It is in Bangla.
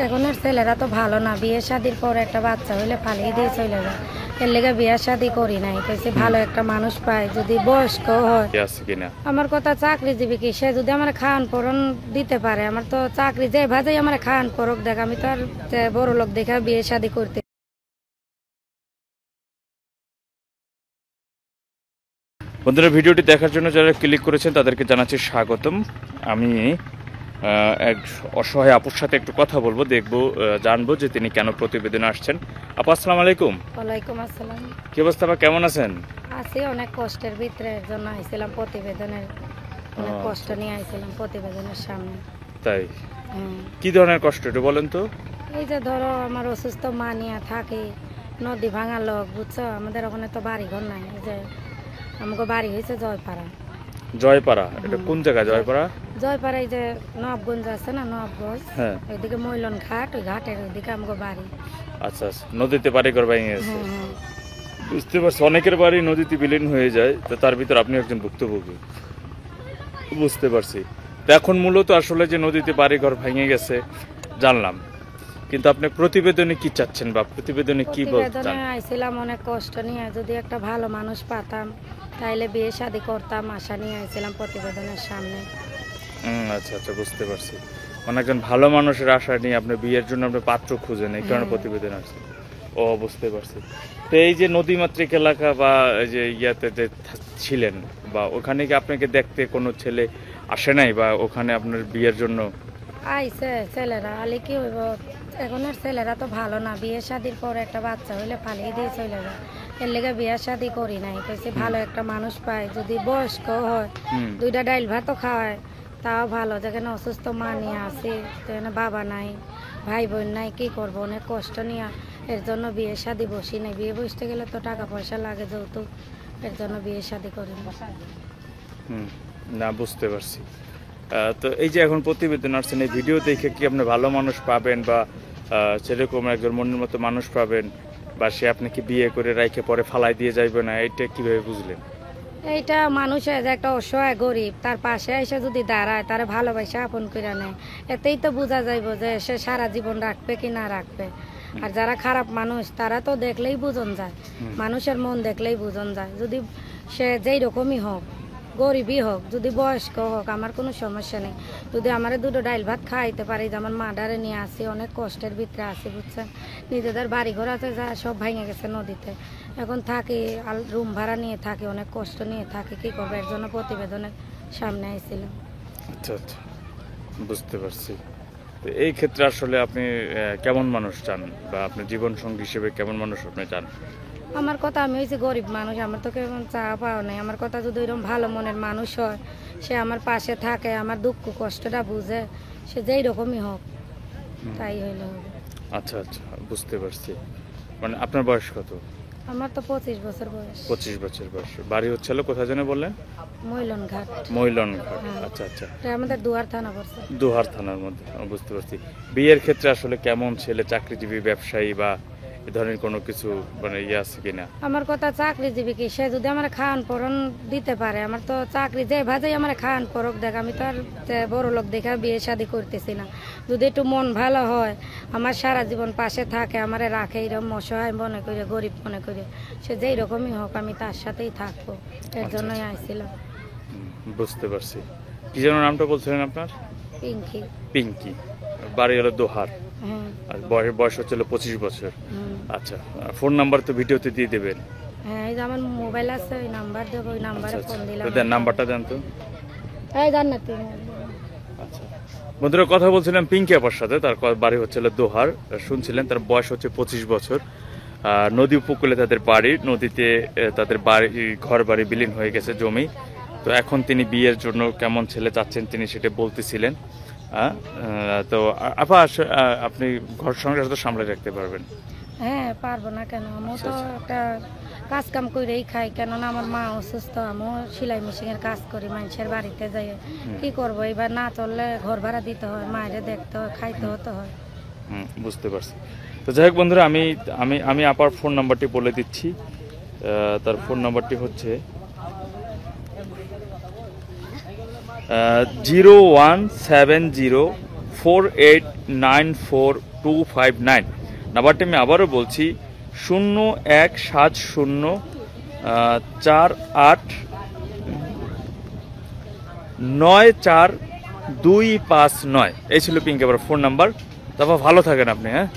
এখনের ছেলেরা তো ভালো না, বিয়ে শাদির পর একটা বাচ্চা হইলে পালিয়ে দিয়ে চলে যায়। এর লেগে বিয়ে শাদি করি নাই, কইছি ভালো একটা মানুষ পায় যদি বয়স্ক হয়। আমার কথা চাকরিজীবী কি, সে যদি আমার খাওয়ান পরন দিতে পারে, আমার তো চাকরি যে ভাজেই আমার খাওয়ান পরক দেখ, আমি তো আর বড় লোক দেখে বিয়ে শাদি করতে। বন্ধুরা, ভিডিওটি দেখার জন্য যারা ক্লিক করেছেন তাদেরকে জানাচ্ছি স্বাগতম। আমি এক অসহায় আপুর সাথে একটু কথা বলবো, দেখবো জানবো যে তিনি কেন প্রতিবেদনে আসছেন। আপু, আসসালামু আলাইকুম। ওয়ালাইকুম আসসালাম। কি অবস্থা আপা, কেমন আছেন? আছি অনেক কষ্টের ভিতরে, এর জন্য আইছিলাম প্রতিবেদনের, অনেক কষ্ট নিয়ে আইছিলাম প্রতিবেদনের সামনে। তাই? কি ধরনের কষ্ট একটু বলেন তো। এই যে ধরো আমার অসুস্থ মা নিয়ে থাকি, নদী ভাঙা লোক, বুঝছো, আমাদের ওখানে তো বাড়ি ঘর নাই। এই যে আমাকে বাড়ি হয়েছে জয়পাড়া। জয়পাড়া? এটা কোন জায়গা জয়পাড়া? জয়পাড়া এই যে নবগঞ্জ আছে না, নবগঞ্জ, হ্যাঁ, ওইদিকে মইলন ঘাট, ওই ঘাটের ওইদিকে আমাকে বাড়ি। আচ্ছা আচ্ছা, নদীতে বাড়ি ঘর ভেঙে গেছে। বুঝতে পারছি, অনেকের বাড়ি নদীতে বিলীন হয়ে যায়, তো তার ভিতর আপনি একজন ভুক্তভোগী। বুঝতে পারছি। তো এখন মূলত আসলে যে নদীতে বাড়ি ঘর ভেঙে গেছে জানলাম, কিন্তু আপনি প্রতিবেদনে কি চাচ্ছেন বা প্রতিবেদনে কি বলতে চান? আইছিলাম অনেক কষ্ট নিয়ে, যদি একটা ভালো মানুষ পাতাম তাইলে বিয়ে শাদি করতাম, আশা নিয়ে আইছিলাম প্রতিবেদনের সামনে। আচ্ছা আচ্ছা, বুঝতে পারছি। মানে একজন ভালো মানুষের আশা নিয়ে আপনি বিয়ের জন্য আপনি পাত্র খুঁজেন, এই কারণে প্রতিবেদন আসছে। ও, বুঝতে পারছি। তো এই যে নদীমাতৃক এলাকা বা এই যে ইয়াতে যে ছিলেন, বা ওখানে কি আপনাকে দেখতে কোনো ছেলে আসে নাই, বা ওখানে আপনার বিয়ের জন্য আইছে ছেলেরা, আলে কি হইব, এখনের ছেলেরা তো ভালো না, বিয়ে শাদির পর একটা বাচ্চা হইলে পালিয়ে দিয়ে চলে যায়। এর লেগে বিয়ে শাদি করি নাই, কইছি ভালো একটা মানুষ পায় যদি বয়স্ক হয়, দুইটা ডাইল ভাতও খাওয়ায়, তাও ভালো। যেখানে অসুস্থ মা নিয়ে আসি, যেখানে বাবা নাই, ভাই বোন নাই, কি করবো, অনেক কষ্ট নিয়ে, এর জন্য বিয়ে শাদি বসি নাই। বিয়ে বসতে গেলে তো টাকা পয়সা লাগে যৌতুক, এর জন্য বিয়ে শাদি করি না। বুঝতে পারছি। তো এই যে এখন প্রতিবেদন আসছেন, এই ভিডিও দেখে কি আপনি ভালো মানুষ পাবেন, বা সেরকম একজন মনের মতো মানুষ পাবেন, বা সে আপনাকে বিয়ে করে রাইখে পরে ফালাই দিয়ে যাইবে না, এটা কিভাবে বুঝলেন? এইটা মানুষের যে একটা অসহায় গরিব, তার পাশে এসে যদি দাঁড়ায়, তারা ভালোবাসা আপন করে নেয়, এতেই তো বোঝা যাইব যে সে সারা জীবন রাখবে কি না রাখবে। আর যারা খারাপ মানুষ, তারা তো দেখলেই বুঝন যায়, মানুষের মন দেখলেই বুঝন যায়। যদি সে যেই রকমই হোক, গরিবই হোক, যদি বয়স্ক হোক, আমার কোনো সমস্যা নেই। যদি আমার দুটো ডাইল ভাত খাইতে পারি, যে আমার মা ডারে নিয়ে আসি, অনেক কষ্টের ভিতরে আসি, বুঝছেন। নিজেদের বাড়ি ঘর আছে, যা সব ভেঙে গেছে নদীতে, এখন থাকি রুম ভাড়া নিয়ে থাকি, অনেক কষ্ট নিয়ে থাকি, কি করবো, এর জন্য প্রতিবেদনের সামনে আইছিলাম। আচ্ছা আচ্ছা, বুঝতে পারছি। তো এই ক্ষেত্রে আসলে আপনি কেমন মানুষ চান, বা আপনার জীবন সঙ্গী হিসেবে কেমন মানুষ আপনি চান? আমার কথা, আমি হয়েছি গরিব মানুষ, আমার তো কেমন চাওয়া পাওয়া নেই। আমার কথা, যদি এরকম ভালো মনের মানুষ হয়, সে আমার পাশে থাকে, আমার দুঃখ কষ্টটা বুঝে, সে যেই রকমই হোক, তাই হইলে হবে। আচ্ছা আচ্ছা, বুঝতে পারছি। মানে আপনার বয়স কত? আমার তো 25 বছর বয়স। 25 বছর বয়স। বাড়ি হচ্ছিল কোথায় যেন বললেন? মইলন ঘাট। মইলন ঘাট। আচ্ছা আচ্ছা, এটা আমাদের দুয়ার থানা পড়ছে। দুহার থানার মধ্যে। বুঝতে পারছি। বিয়ের ক্ষেত্রে আসলে কেমন ছেলে, চাকরিজীবী, ব্যবসায়ী, বা এ ধরনের কোনো কিছু মানে ইয়ে আছে কিনা? আমার কথা চাকরিজীবী কি, সে যদি আমার খাওয়ান পরন দিতে পারে, আমার তো চাকরি যে ভাজেই আমার খাওয়ান পরক দেখ, আমি তো আর বড় লোক দেখে বিয়ে শাদি করতেছি না। যদি একটু মন ভালো হয়, আমার সারা জীবন পাশে থাকে, আমার রাখে, এরকম অসহায় মনে করে, গরিব মনে করে, সে যেই রকমই হোক, আমি তার সাথেই থাকবো, এর জন্যই আইছিলাম। বুঝতে পারছি। কি যেন নামটা বলছিলেন আপনার? পিঙ্কি। পিঙ্কি। বাড়ি হলো দোহার। আর বয়স হচ্ছিল 25 বছর। আচ্ছা, ফোন নাম্বার তো ভিডিওতে দিয়ে দেবেন। হ্যাঁ, এই যে আমার মোবাইল আছে, ওই নাম্বার দেবো, ওই নাম্বারে ফোন দিলাম। দেন, নাম্বারটা দেন তো। এই জান্নাতি। আচ্ছা, বন্ধুরা, কথা বলছিলাম পিঙ্কি আপার সাথে, তার বাড়ি হচ্ছিল দোহার। শুনছিলেন তার বয়স হচ্ছে 25 বছর। নদী উপকূলে তাদের বাড়ি, নদীতে তাদের বাড়ি, ঘর বাড়ি বিলীন হয়ে গেছে, জমি। তো এখন তিনি বিয়ের জন্য কেমন ছেলে চাচ্ছেন তিনি সেটা বলতেছিলেন। তো আপা, আপনি ঘর সংসার তো সামলে রাখতে পারবেন? হ্যাঁ, পারবো না কেন, আমি তো একটা কাজ কাম করেই খাই, কেননা আমার মা অসুস্থ, আমিও সেলাই মেশিনের কাজ করি, মানুষের বাড়িতে যাই, কি করবো, এবার না চললে ঘর ভাড়া দিতে হয়, মায়েরে দেখতে হয়, খাইতে হতে হয়। বুঝতে পারছি। তো যাই হোক বন্ধুরা, আমি আমি আমি আপার ফোন নাম্বারটি বলে দিচ্ছি। তার ফোন নাম্বারটি হচ্ছে 0170484 017094259। নাম্বারটি আমি আবারও বলছি 01704894259। এই ছিল পিঙ্কি আপার ফোন নাম্বার। তারপর ভালো থাকেন আপনি, হ্যাঁ।